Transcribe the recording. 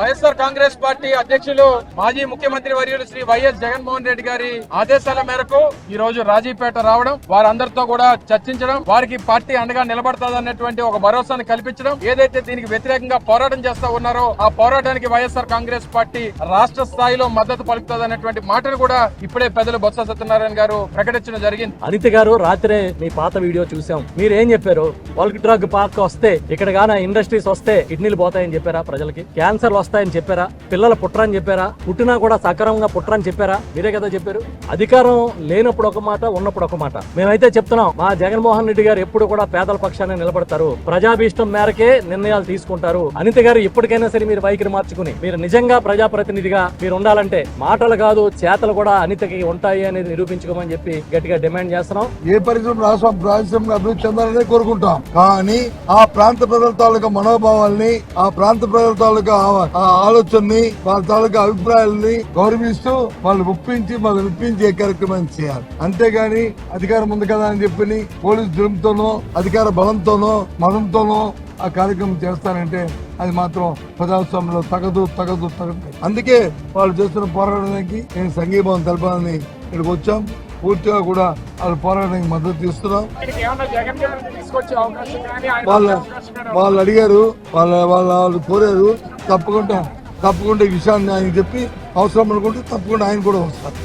YSR Congress party అధ్యక్షులు మాజీ ముఖ్యమంత్రి వర్యులు శ్రీ వైఎస్ జగన్మోహన్ రెడ్డి గారి ఆదేశాల మేరకు ఈ రోజు రాజీపేట రావడం, వారందరితో కూడా చర్చించడం, వారికి పార్టీ అండగా నిలబడతాదన్నటువంటి ఒక భరోసాను కల్పించడం, ఏదైతే దీనికి వ్యతిరేకంగా పోరాటం చేస్తా ఉన్నారో ఆ పోరాటానికి వైఎస్ఆర్ కాంగ్రెస్ పార్టీ రాష్ట్ర స్థాయిలో మద్దతు పలుకుతుందన్నటువంటి మాటను కూడా ఇప్పుడే పెద్దలు బొత్స సత్యనారాయణ గారు ప్రకటించడం జరిగింది. అనిత గారు, రాత్రే మీ పాత వీడియో చూసాం. మీరేం చెప్పారు? బల్క్ డ్రగ్ పార్క్ వస్తే, ఇక్కడ గాన ఇండస్ట్రీస్ వస్తే కిడ్నీలు పోతాయని చెప్పారా? ప్రజలకి క్యాన్సర్లు వస్తాయని చెప్పారా? పిల్లలు పుట్టరని చెప్పారా? పుట్టినా కూడా సక్రమంగా పుట్టరని చెప్పారా? మీరే కదా చెప్పారు. అధికారం లేనప్పుడు ఒక మాట, ఉన్నప్పుడు ఒక మాట. మేమైతే చెప్తున్నాం, మా జగన్మోహన్ రెడ్డి గారు ఎప్పుడు కూడా పేదల పక్షాన్ని నిలబడతారు, ప్రజాభీష్టం మేరకే నిర్ణయాలు తీసుకుంటారు. అనిత గారు ఇప్పటికైనా సరే మీరు వైఖరి మార్చుకుని, మీరు నిజంగా ప్రజాప్రతినిధిగా మీరు ఉండాలంటే మాటలు కాదు చేతలు కూడా అనితకి ఉంటాయి అనేది నిరూపించుకోమని చెప్పి గట్టిగా డిమాండ్ చేస్తున్నాం. ఏ పరిశ్రమ రాష్ట్రం అభివృద్ధి చెందాలనే కోరుకుంటాం. కానీ ఆ ప్రాంత ప్రజల తాలూకా మనోభావాల్ని, ఆ ప్రాంత ప్రజల తాలూకా ఆలోచనని, వాళ్ళ తాలూకా అభిప్రాయాలని గౌరవిస్తూ వాళ్ళు ఒప్పించి వాళ్ళు విప్పించే కార్యక్రమం చేయాలి. అంతేగాని అధికారం ఉంది కదా అని చెప్పి పోలీసు జులుంతోనో అధికార బలంతోనో మతంతోనో ఆ కార్యక్రమం చేస్తారంటే అది మాత్రం ప్రజాస్వామ్యంలో తగదు. అందుకే వాళ్ళు చేస్తున్న పోరాటానికి నేను సంఘీభావం తెలపాలని ఇక్కడికి వచ్చాం. పూర్తిగా కూడా వాళ్ళ పోరాటానికి మద్దతు ఇస్తున్నాం. వాళ్ళు అడిగారు, వాళ్ళు కోరారు. తప్పకుండా ఈ విషయాన్ని ఆయన చెప్పి అవసరం అనుకుంటే తప్పకుండా ఆయన కూడా వస్తారు.